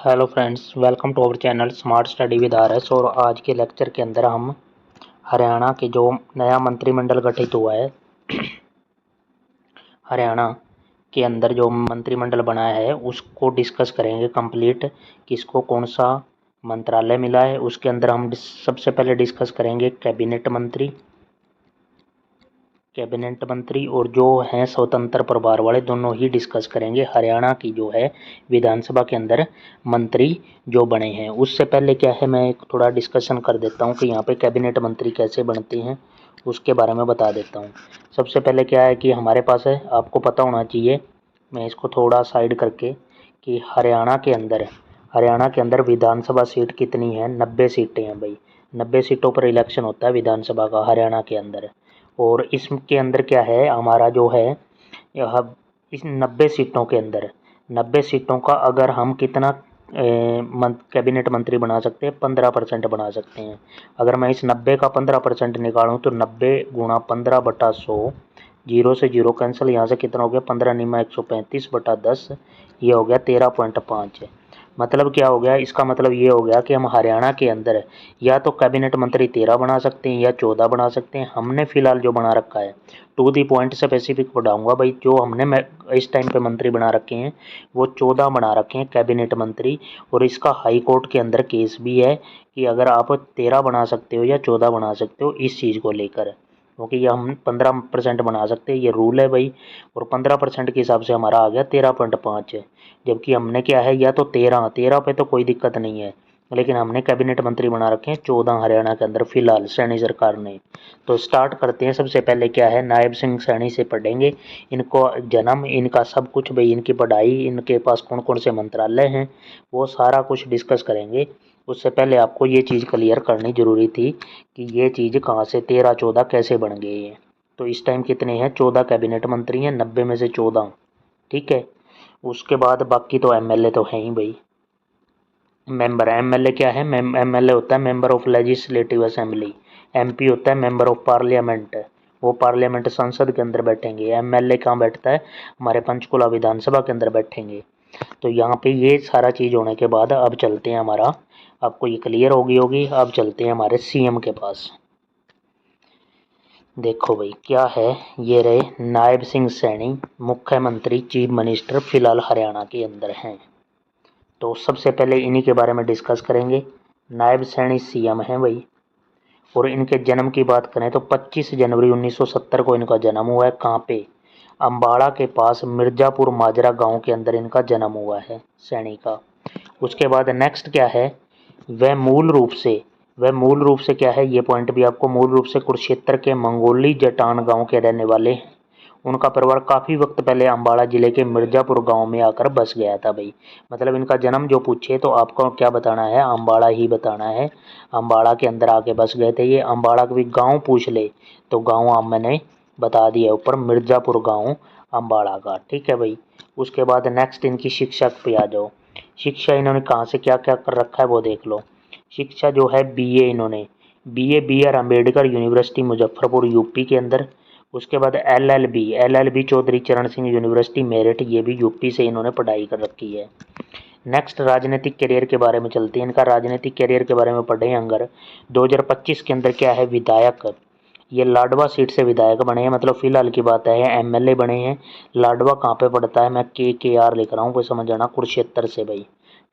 Hello friends, welcome to our channel smart study with R S. और आज के lecture के अंदर हम हरियाणा के जो नया मंत्रिमंडल गठित हुआ है, हरियाणा के अंदर जो मंत्रिमंडल बनाया है उसको डिस्कस करेंगे कंप्लीट। किसको कौन सा मंत्रालय मिला है उसके अंदर हम सबसे पहले डिस्कस करेंगे कैबिनेट मंत्री और जो हैं स्वतंत्र प्रभार वाले, दोनों ही डिस्कस करेंगे। हरियाणा की जो है विधानसभा के अंदर मंत्री जो बने हैं, उससे पहले क्या है, मैं एक थोड़ा डिस्कशन कर देता हूँ कि यहाँ पे कैबिनेट मंत्री कैसे बनते हैं, उसके बारे में बता देता हूँ। सबसे पहले क्या है कि हमारे पास है, आपको पता होना चाहिए, मैं इसको थोड़ा साइड करके, कि हरियाणा के अंदर विधानसभा सीट कितनी है। 90 सीटें हैं भाई। 90 सीटों पर इलेक्शन होता है विधानसभा का हरियाणा के अंदर। और इसके अंदर क्या है, हमारा जो है यह इस 90 सीटों के अंदर 90 सीटों का अगर हम कितना कैबिनेट मंत्री बना सकते हैं, 15% बना सकते हैं। अगर मैं इस 90 का 15% निकालूं तो 90 गुणा 15/100, जीरो से जीरो कैंसिल, यहाँ से कितना हो गया, 15 निमा 135/10, ये हो गया 13.5। मतलब क्या हो गया, इसका मतलब ये हो गया कि हम हरियाणा के अंदर या तो कैबिनेट मंत्री 13 बना सकते हैं या 14 बना सकते हैं। हमने फिलहाल जो बना रखा है, टू दी पॉइंट स्पेसिफिक बढ़ाऊंगा भाई, जो हमने इस टाइम पे मंत्री बना रखे हैं वो 14 बना रखे हैं कैबिनेट मंत्री। और इसका हाई कोर्ट के अंदर केस भी है कि अगर आप 13 बना सकते हो या 14 बना सकते हो इस चीज़ को लेकर, क्योंकि ये हम 15% बना सकते हैं, ये रूल है भाई। और 15% के हिसाब से हमारा आ गया 13.5, जबकि हमने क्या है, या तो 13 पे तो कोई दिक्कत नहीं है, लेकिन हमने कैबिनेट मंत्री बना रखे हैं 14 हरियाणा के अंदर फिलहाल सैनी सरकार ने। तो स्टार्ट करते हैं। सबसे पहले क्या है, नायब सिंह सैनी से पढ़ेंगे। इनको जन्म, इनका सब कुछ भाई, इनकी पढ़ाई, इनके पास कौन कौन से मंत्रालय हैं, वो सारा कुछ डिस्कस करेंगे। उससे पहले आपको ये चीज़ क्लियर करनी ज़रूरी थी कि ये चीज़ कहाँ से 13-14 कैसे बन गए हैं। तो इस टाइम कितने हैं, 14 कैबिनेट मंत्री हैं, 90 में से 14, ठीक है। उसके बाद बाकी तो एमएलए तो हैं ही भाई। मेंबर, एमएलए क्या है, एमएलए होता है member of legislative assembly. MP होता है मेंबर ऑफ पार्लियामेंट, वो पार्लियामेंट संसद के अंदर बैठेंगे। एमएलए कहाँ बैठता है, हमारे पंचकुला विधानसभा के अंदर बैठेंगे। तो यहाँ पे ये सारा चीज़ होने के बाद अब चलते हैं हमारा, आपको ये क्लियर होगी। अब चलते हैं हमारे सीएम के पास। देखो भाई क्या है, ये रहे नायब सिंह सैनी, मुख्यमंत्री, चीफ मिनिस्टर, फिलहाल हरियाणा के अंदर हैं। तो सबसे पहले इन्हीं के बारे में डिस्कस करेंगे। नायब सैनी सीएम हैं भाई। और इनके जन्म की बात करें तो 25 जनवरी 1970 को इनका जन्म हुआ है। कहाँ पे, अम्बाड़ा के पास मिर्ज़ापुर माजरा गांव के अंदर इनका जन्म हुआ है सैनी का। उसके बाद नेक्स्ट क्या है, वह मूल रूप से क्या है, ये पॉइंट भी आपको, मूल रूप से कुरुक्षेत्र के मंगोली जटान गांव के रहने वाले हैं। उनका परिवार काफ़ी वक्त पहले अम्बाड़ा जिले के मिर्ज़ापुर गांव में आकर बस गया था भाई। मतलब इनका जन्म जो पूछे तो आपको क्या बताना है, अम्बाड़ा ही बताना है। अम्बाड़ा के अंदर आके बस गए थे ये। अम्बाड़ा का भी गाँव पूछ ले तो गाँव मैंने बता दिया ऊपर, मिर्ज़ापुर गाँव अम्बाड़ा का, ठीक है भाई। उसके बाद नेक्स्ट इनकी शिक्षा पे आ जाओ। शिक्षा इन्होंने कहाँ से क्या क्या कर रखा है वो देख लो। शिक्षा जो है बीए, इन्होंने BA B R. Ambedkar university Muzaffarpur UP के अंदर। उसके बाद एलएलबी चौधरी चरण सिंह यूनिवर्सिटी मेरठ, ये भी यूपी से इन्होंने पढ़ाई कर रखी है। नेक्स्ट राजनीतिक करियर के बारे में चलते हैं। इनका राजनीतिक करियर के बारे में पढ़े अगर 2025 के अंदर क्या है, विधायक, ये लाडवा सीट से विधायक बने हैं। मतलब फिलहाल की बात है, एमएलए बने हैं। लाडवा कहाँ पे पड़ता है, मैं के आर लिख रहा हूँ, कोई समझ आना, कुरुक्षेत्र से भाई,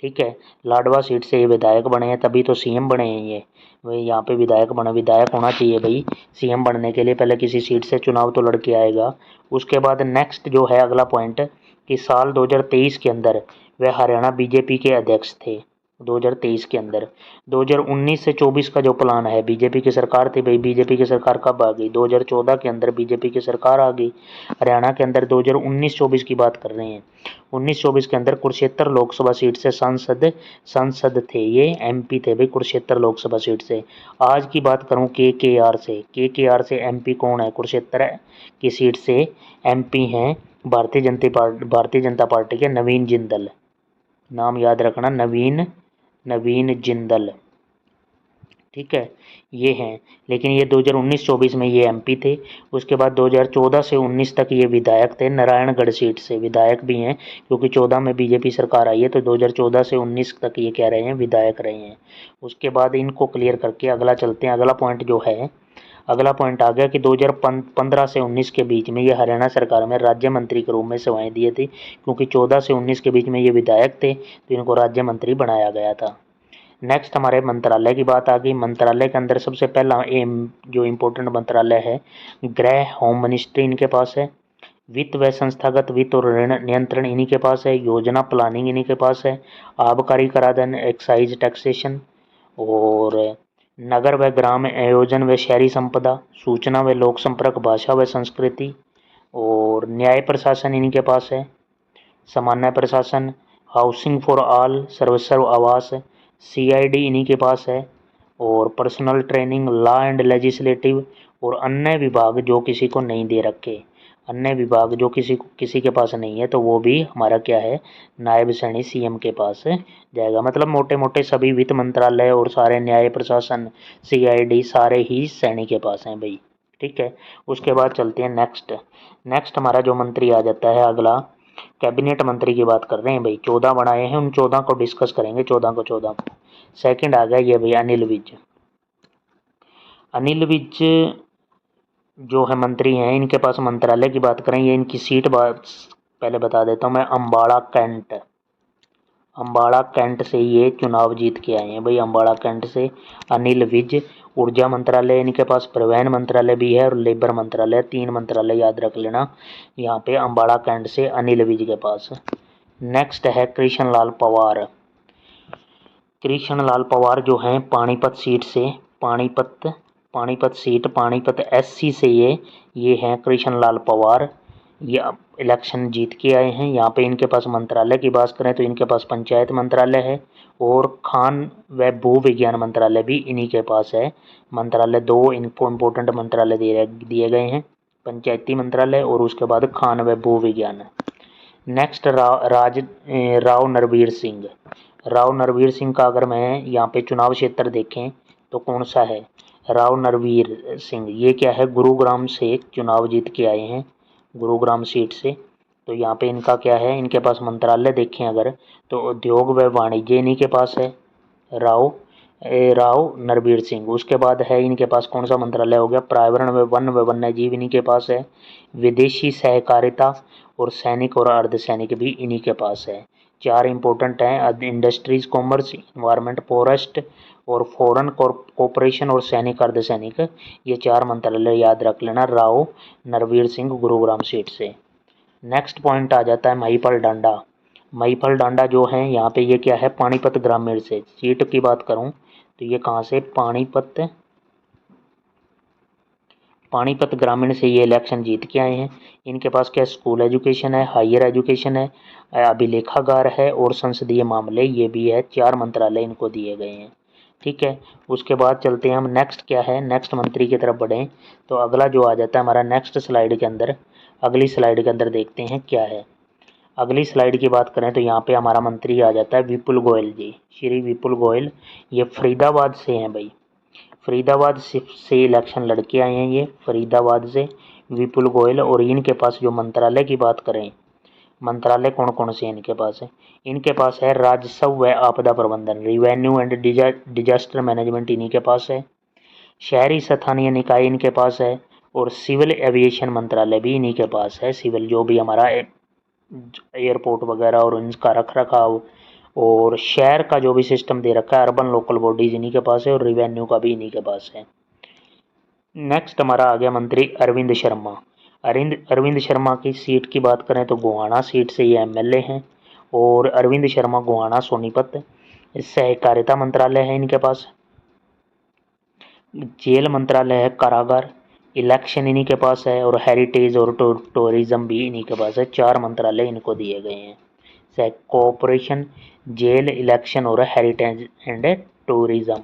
ठीक है। लाडवा सीट से ये विधायक बने हैं, तभी तो सीएम बने हैं ये। वही यहाँ पे विधायक बना, विधायक होना चाहिए भाई सीएम बनने के लिए, पहले किसी सीट से चुनाव तो लड़के आएगा। उसके बाद नेक्स्ट जो है अगला पॉइंट, कि साल 2023 के अंदर वह हरियाणा बीजेपी के अध्यक्ष थे। 2023 के अंदर 2019 से 24 का जो प्लान है, बीजेपी की सरकार थी भाई। बीजेपी की सरकार कब आ गई, 2014 के अंदर बीजेपी की सरकार आ गई हरियाणा के अंदर। 2019-24 की बात कर रहे हैं। 19-24 के अंदर कुरुक्षेत्र लोकसभा सीट से सांसद थे ये, एमपी थे भाई कुरुक्षेत्र लोकसभा सीट से। आज की बात करूं के के आर से एमपी कौन है, कुरुक्षेत्र की सीट से एमपी हैं भारतीय जनता पार्टी के नवीन जिंदल। नाम याद रखना, नवीन जिंदल, ठीक है, ये हैं। लेकिन ये 2019-24 में ये एमपी थे। उसके बाद 2014 से 19 तक ये विधायक थे, नारायणगढ़ सीट से विधायक भी हैं, क्योंकि 14 में बीजेपी सरकार आई है, तो 2014 से 19 तक ये कह रहे हैं विधायक रहे हैं। उसके बाद इनको क्लियर करके अगला चलते हैं। अगला पॉइंट जो है, अगला पॉइंट आ गया कि 2015 से 19 के बीच में ये हरियाणा सरकार में राज्य मंत्री के रूप में सेवाएं दिए थे, क्योंकि 14 से 19 के बीच में ये विधायक थे, तो इनको राज्य मंत्री बनाया गया था। नेक्स्ट हमारे मंत्रालय की बात आ गई। मंत्रालय के अंदर सबसे पहला एम जो इम्पोर्टेंट मंत्रालय है, गृह होम मिनिस्ट्री इनके पास है। वित्त व संस्थागत वित्त और ऋण नियंत्रण इन्हीं के पास है। योजना प्लानिंग इन्हीं के पास है। आबकारी कराधान एक्साइज टैक्सेशन, और नगर व ग्राम आयोजन व शहरी संपदा, सूचना व लोक संपर्क, भाषा व संस्कृति, और न्याय प्रशासन इन्हीं के पास है। सामान्य प्रशासन, हाउसिंग फॉर ऑल, सर्वस्व आवास, सीआईडी इन्हीं के पास है। और personal training, law and legislative, और अन्य विभाग जो किसी को नहीं दे रखे, अन्य विभाग जो किसी के पास नहीं है, तो वो भी हमारा क्या है, नायब सैनी सीएम के पास जाएगा। मतलब मोटे मोटे सभी वित्त मंत्रालय और सारे न्याय प्रशासन, सीआईडी सारे ही सैनी के पास हैं भाई। ठीक है, उसके बाद चलते हैं नेक्स्ट हमारा जो मंत्री आ जाता है अगला, कैबिनेट मंत्री की बात कर रहे हैं भाई। 14 बनाए हैं, उन 14 को डिस्कस करेंगे, 14 को। सेकंड आ गया ये भाई अनिल विज। अनिल विज जो है मंत्री हैं, इनके पास मंत्रालय की बात करें, ये इनकी सीट पहले बता देता हूँ मैं, अम्बाड़ा कैंट से ये चुनाव जीत के आए हैं भाई, अम्बाड़ा कैंट से अनिल विज। ऊर्जा मंत्रालय इनके पास, परिवहन मंत्रालय भी है और लेबर मंत्रालय, 3 मंत्रालय याद रख लेना यहाँ पे अम्बाड़ा कैंट से अनिल विज के पास। नेक्स्ट है कृष्ण लाल पवार। कृष्ण लाल पवार जो हैं पानीपत सीट से, पानीपत सीट, पानीपत एससी से ये हैं कृष्ण लाल पवार। ये इलेक्शन जीत के आए हैं। यहाँ पे इनके पास मंत्रालय की बात करें तो इनके पास पंचायत मंत्रालय है और खान व भू विज्ञान मंत्रालय भी इन्हीं के पास है। मंत्रालय 2 इनको इम्पोर्टेंट मंत्रालय दिए गए हैं, पंचायती मंत्रालय और उसके बाद खान व भू विज्ञान। नेक्स्ट राव नरवीर सिंह। राव नरवीर सिंह का अगर मैं यहाँ पे चुनाव क्षेत्र देखें तो कौन सा है, राव नरवीर सिंह ये क्या है, गुरुग्राम से चुनाव जीत के आए हैं, गुरुग्राम सीट से। तो यहाँ पे इनका क्या है, इनके पास मंत्रालय देखें अगर तो उद्योग व वाणिज्य इन्हीं के पास है, राव नरवीर सिंह। उसके बाद है इनके पास कौन सा मंत्रालय हो गया, पर्यावरण व वन व वन्य जीव इन्हीं के पास है। विदेशी सहकारिता और सैनिक और अर्धसैनिक भी इन्हीं के पास है। 4 इंपॉर्टेंट हैं, इंडस्ट्रीज, कॉमर्स, इन्वायरमेंट, फॉरेस्ट और फॉरेन कॉरपोरेशन और सैनिक अर्धसैनिक, ये 4 मंत्रालय याद रख लेना, राव नरवीर सिंह गुरुग्राम सीट से। नेक्स्ट पॉइंट आ जाता है महिपाल डांडा। महिपाल डांडा जो है यहाँ पे ये क्या है, पानीपत ग्रामीण से। सीट की बात करूँ तो ये कहाँ से, पानीपत ग्रामीण से ये इलेक्शन जीत के आए हैं। इनके पास क्या स्कूल एजुकेशन है, हायर एजुकेशन है, अभिलेखागार है और संसदीय मामले ये भी है। 4 मंत्रालय इनको दिए गए हैं। ठीक है, उसके बाद चलते हैं हम नेक्स्ट क्या है, नेक्स्ट मंत्री की तरफ बढ़ें तो अगला जो आ जाता है हमारा नेक्स्ट स्लाइड के अंदर, अगली स्लाइड के अंदर देखते हैं क्या है। अगली स्लाइड की बात करें तो यहाँ पे हमारा मंत्री आ जाता है विपुल गोयल जी, श्री विपुल गोयल। ये फरीदाबाद से हैं भाई, फरीदाबाद से इलेक्शन लड़के आए हैं ये, फरीदाबाद से विपुल गोयल। और इनके पास जो मंत्रालय की बात करें, मंत्रालय कौन कौन से इनके पास है, इनके पास है राजस्व व आपदा प्रबंधन, रिवेन्यू एंड डिजास्टर मैनेजमेंट इन्हीं के पास है। शहरी स्थानीय निकाय इनके पास है और सिविल एविएशन मंत्रालय भी इन्हीं के पास है। सिविल जो भी हमारा एयरपोर्ट वगैरह और इनका रख रखाव और शहर का जो भी सिस्टम दे रखा है, अर्बन लोकल बॉडीज इन्हीं के पास है और रिवेन्यू का भी इन्हीं के पास है। नेक्स्ट हमारा आ गया मंत्री अरविंद शर्मा। अरविंद शर्मा की सीट की बात करें तो गोहाना सीट से ये एमएलए हैं और अरविंद शर्मा गोहाना सोनीपत। सहकारिता मंत्रालय है इनके पास, जेल मंत्रालय है, कारागार, इलेक्शन इन्हीं के पास है और हेरिटेज और टूरिज्म भी इन्हीं के पास है। 4 मंत्रालय इनको दिए गए हैं, कोऑपरेशन, जेल, इलेक्शन और हेरिटेज एंड टूरिज्म।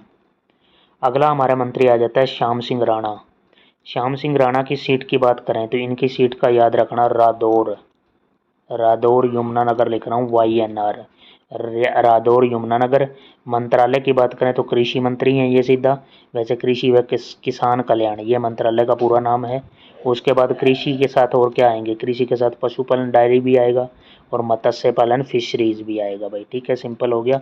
अगला हमारा मंत्री आ जाता है श्याम सिंह राणा। श्याम सिंह राणा की सीट की बात करें तो इनकी सीट का याद रखना रादौर, यमुनानगर लिख रहा हूँ, YNR। रादौर यमुनानगर। मंत्रालय की बात करें तो कृषि मंत्री हैं ये सीधा, वैसे कृषि व किसान कल्याण ये मंत्रालय का पूरा नाम है। उसके बाद कृषि के साथ और क्या आएंगे, कृषि के साथ पशुपालन डायरी भी आएगा और मत्स्य पालन फिशरीज भी आएगा भाई, ठीक है, सिंपल हो गया।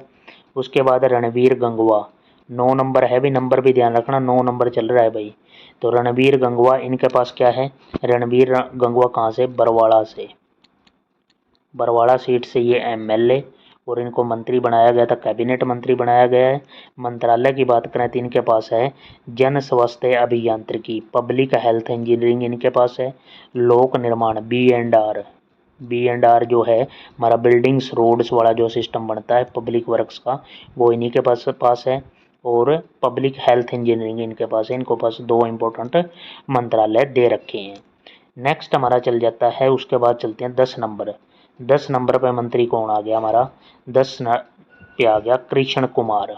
उसके बाद रणवीर गंगवा 9 नंबर है, भी नंबर भी ध्यान रखना, 9 नंबर चल रहा है भाई। तो रणवीर गंगवा इनके पास क्या है, रणवीर गंगवा कहाँ से, बरवाड़ा से, बरवाड़ा सीट से ये एमएलए, और इनको मंत्री बनाया गया था, कैबिनेट मंत्री बनाया गया है। मंत्रालय की बात करें तो इनके पास है जन स्वास्थ्य अभियांत्रिकी, पब्लिक हेल्थ इंजीनियरिंग इनके पास है, लोक निर्माण बी एंड आर जो है हमारा बिल्डिंग्स रोड्स वाला जो सिस्टम बनता है पब्लिक वर्क्स का, वो इन्हीं के पास है, और पब्लिक हेल्थ इंजीनियरिंग इनके पास है। इनको पास 2 इम्पोर्टेंट मंत्रालय दे रखे हैं। नेक्स्ट हमारा चल जाता है, उसके बाद चलते हैं 10 नंबर। 10 नंबर पे मंत्री कौन आ गया हमारा, 10 पे आ गया कृष्ण कुमार।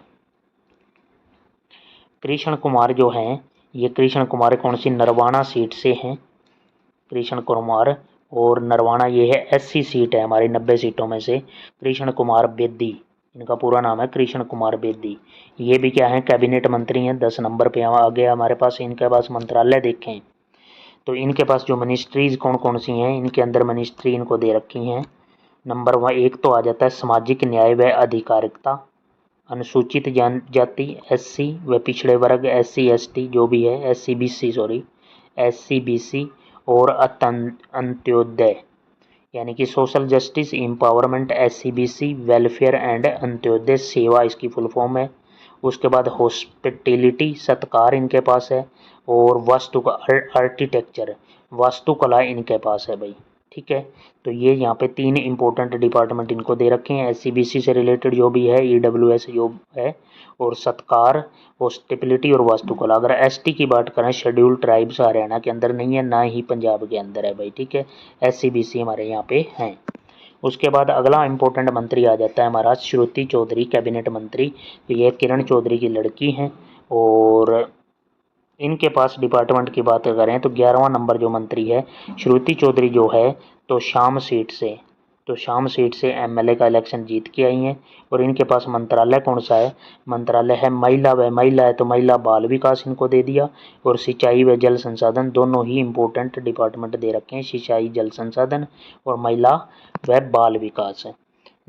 कृष्ण कुमार जो हैं, ये कृष्ण कुमार कौन सी, नरवाना सीट से हैं कृष्ण कुमार, और नरवाना ये है एससी सीट है हमारी 90 सीटों में से। कृष्ण कुमार बेदी इनका पूरा नाम है, कृष्ण कुमार बेदी। ये भी क्या है, कैबिनेट मंत्री हैं। 10 नंबर पे आ गया हमारे पास। इनके पास मंत्रालय देखें तो इनके पास जो मिनिस्ट्रीज कौन कौन सी हैं, इनके अंदर मिनिस्ट्री इनको दे रखी हैं। नंबर 1 तो आ जाता है सामाजिक न्याय व अधिकारिता, अनुसूचित जाति एससी व पिछड़े वर्ग एससी एसटी जो भी है, एससी बीसी, और अंत्योदय यानी कि social justice empowerment SCBC, welfare and Antyodaya सेवा इसकी फुल फॉर्म है। उसके बाद हॉस्पिटैलिटी सत्कार इनके पास है, और आर्किटेक्चर वास्तुकला इनके पास है भाई, ठीक है। तो ये यहाँ पे 3 इंपॉर्टेंट डिपार्टमेंट इनको दे रखे हैं, एससीबीसी से रिलेटेड जो भी है, ईडब्ल्यूएस जो है, और सत्कार, हॉस्पिटैलिटी और वास्तुकला। अगर एसटी की बात करें, शेड्यूल्ड ट्राइब्स हरियाणा के अंदर नहीं है, ना ही पंजाब के अंदर है भाई, ठीक है। एससीबीसी हमारे यहाँ पे हैं। उसके बाद अगला इंपॉर्टेंट मंत्री आ जाता है हमारा श्रुति चौधरी, कैबिनेट मंत्री। तो ये किरण चौधरी की लड़की हैं, और इनके पास डिपार्टमेंट की बात करें तो 11वां नंबर जो मंत्री है श्रुति चौधरी जो है, तो शाम सीट से एमएलए का इलेक्शन जीत के आई हैं। और इनके पास मंत्रालय कौन सा है, मंत्रालय है महिला है तो महिला बाल विकास इनको दे दिया, और सिंचाई व जल संसाधन दोनों ही इम्पोर्टेंट डिपार्टमेंट दे रखे हैं, सिंचाई जल संसाधन और महिला व बाल विकास है।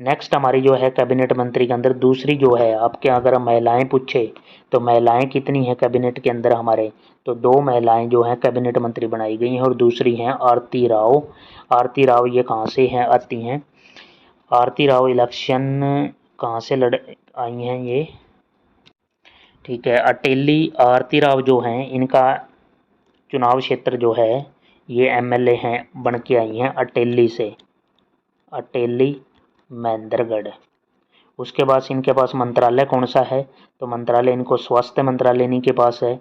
नेक्स्ट हमारी जो है कैबिनेट मंत्री के अंदर दूसरी जो है, आपके अगर महिलाएं पूछे तो महिलाएं कितनी हैं कैबिनेट के अंदर हमारे, तो 2 महिलाएं जो हैं कैबिनेट मंत्री बनाई गई हैं, और दूसरी हैं आरती राव। आरती राव ये कहाँ से हैं आती हैं, आरती राव इलेक्शन कहाँ से लड़ आई हैं ये, ठीक है, अटेली। आरती राव जो हैं इनका चुनाव क्षेत्र जो है, ये एमएलए हैं बन के आई हैं अटेली से, अटेली महेंद्रगढ़। उसके बाद इनके पास मंत्रालय कौन सा है, तो मंत्रालय इनको स्वास्थ्य मंत्रालय इन्हीं के पास है,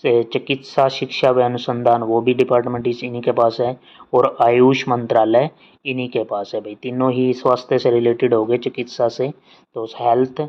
से चिकित्सा शिक्षा व अनुसंधान वो भी डिपार्टमेंट इन्हीं के पास है, और आयुष मंत्रालय इन्हीं के पास है भाई। तीनों ही स्वास्थ्य से रिलेटेड हो गए, चिकित्सा से तो हेल्थ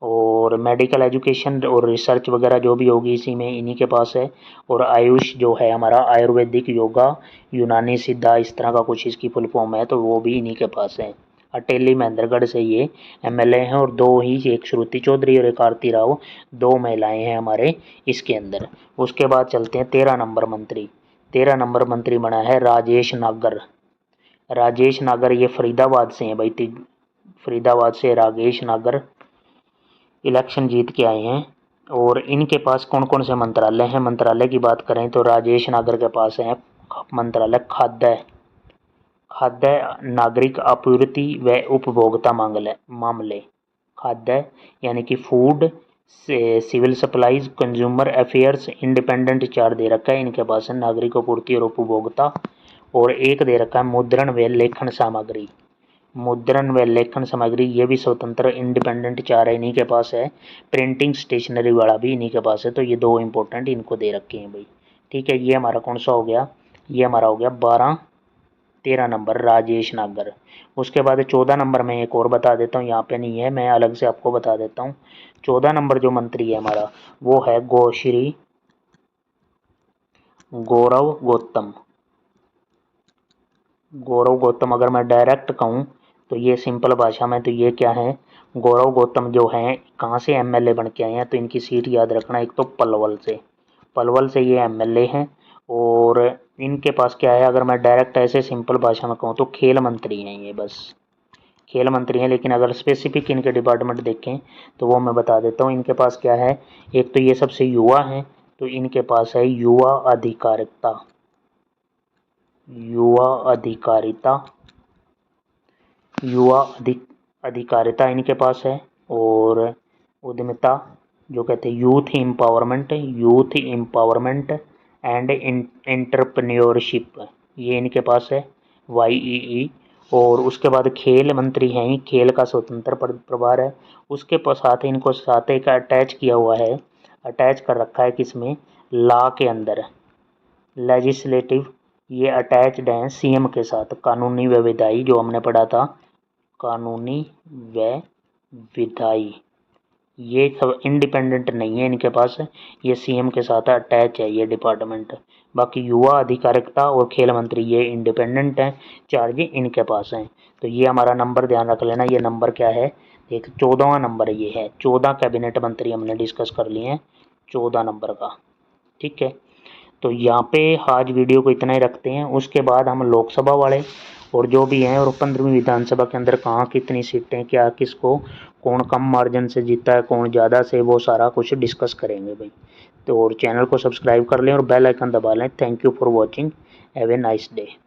और मेडिकल एजुकेशन और रिसर्च वगैरह जो भी होगी इसी में इन्हीं के पास है। और आयुष जो है हमारा आयुर्वेदिक, योगा, यूनानी सिद्धा, इस तरह का कुछ इसकी फुल फॉर्म है, तो वो भी इन्हीं के पास है। अटेली महेंद्रगढ़ से ये एमएलए हैं, और 2 ही, एक श्रुति चौधरी और एक आरती राव, 2 महिलाएं हैं हमारे इसके अंदर। उसके बाद चलते हैं 13 नंबर मंत्री। 13 नंबर मंत्री बना है राजेश नागर। राजेश नागर ये फरीदाबाद से हैं भाई, फरीदाबाद से राजेश नागर इलेक्शन जीत के आए हैं। और इनके पास कौन कौन से मंत्रालय हैं, मंत्रालय की बात करें तो राजेश नागर के पास है मंत्रालय खाद्य नागरिक आपूर्ति व उपभोक्ता मामले, खाद्य यानी कि फूड से, civil supplies, consumer affairs, independent 4 दे रखा है इनके पास है, नागरिक आपूर्ति और उपभोक्ता। और एक दे रखा है मुद्रण व लेखन सामग्री, मुद्रण व लेखन सामग्री ये भी स्वतंत्र इंडिपेंडेंट 4 है इन्हीं के पास है। प्रिंटिंग स्टेशनरी वाला भी इन्हीं के पास है। तो ये 2 इंपॉर्टेंट इनको दे रखे हैं भाई, ठीक है। ये हमारा कौन सा हो गया, ये हमारा हो गया 13 नंबर राजेश नागर। उसके बाद 14 नंबर में एक और बता देता हूँ, यहाँ पे नहीं है, मैं अलग से आपको बता देता हूँ। 14 नंबर जो मंत्री है हमारा वो है श्री गौरव गौतम। गौरव गौतम अगर मैं डायरेक्ट कहूँ तो ये सिंपल भाषा में तो ये क्या है, गौरव गौतम जो हैं कहाँ से एमएलए बन के आए हैं, तो इनकी सीट याद रखना, एक तो पलवल से ये एमएलए हैं। और इनके पास क्या है, अगर मैं डायरेक्ट ऐसे सिंपल भाषा में कहूँ तो खेल मंत्री हैं ये, बस खेल मंत्री हैं। लेकिन अगर स्पेसिफिक इनके डिपार्टमेंट देखें तो वो मैं बता देता हूँ। इनके पास क्या है, एक तो ये सबसे युवा हैं, तो इनके पास है युवा अधिकारिता इनके पास है। और उद्यमिता जो कहते हैं यूथ एम्पावरमेंट एंड एंटरप्रेन्योरशिप, ये इनके पास है YEE। और उसके बाद खेल मंत्री हैं ही, खेल का स्वतंत्र प्रभार है। उसके साथ इनको साथ एक अटैच किया हुआ है, अटैच कर रखा है किसमें, लॉ के अंदर, लेजिस्लेटिव, ये अटैच्ड हैं CM के साथ, कानूनी व विधायी, जो हमने पढ़ा था कानूनी व विधायी। ये सब इंडिपेंडेंट नहीं है इनके पास, ये CM के साथ अटैच है ये डिपार्टमेंट। बाकी युवा अधिकारिता और खेल मंत्री ये इंडिपेंडेंट हैं, चार्ज इनके पास हैं। तो ये हमारा नंबर ध्यान रख लेना, ये नंबर क्या है, एक 14वां नंबर ये है। 14 कैबिनेट मंत्री हमने डिस्कस कर लिए हैं 14 नंबर का, ठीक है। तो यहाँ पे आज वीडियो को इतना ही रखते हैं। उसके बाद हम लोकसभा वाले और जो भी हैं, और 15वीं विधानसभा के अंदर कहाँ कितनी सीटें, क्या किसको, कौन कम मार्जिन से जीता है, कौन ज़्यादा से, वो सारा कुछ डिस्कस करेंगे भाई। तो और चैनल को सब्सक्राइब कर लें और बेल आइकन दबा लें। Thank you for watching, have a nice day.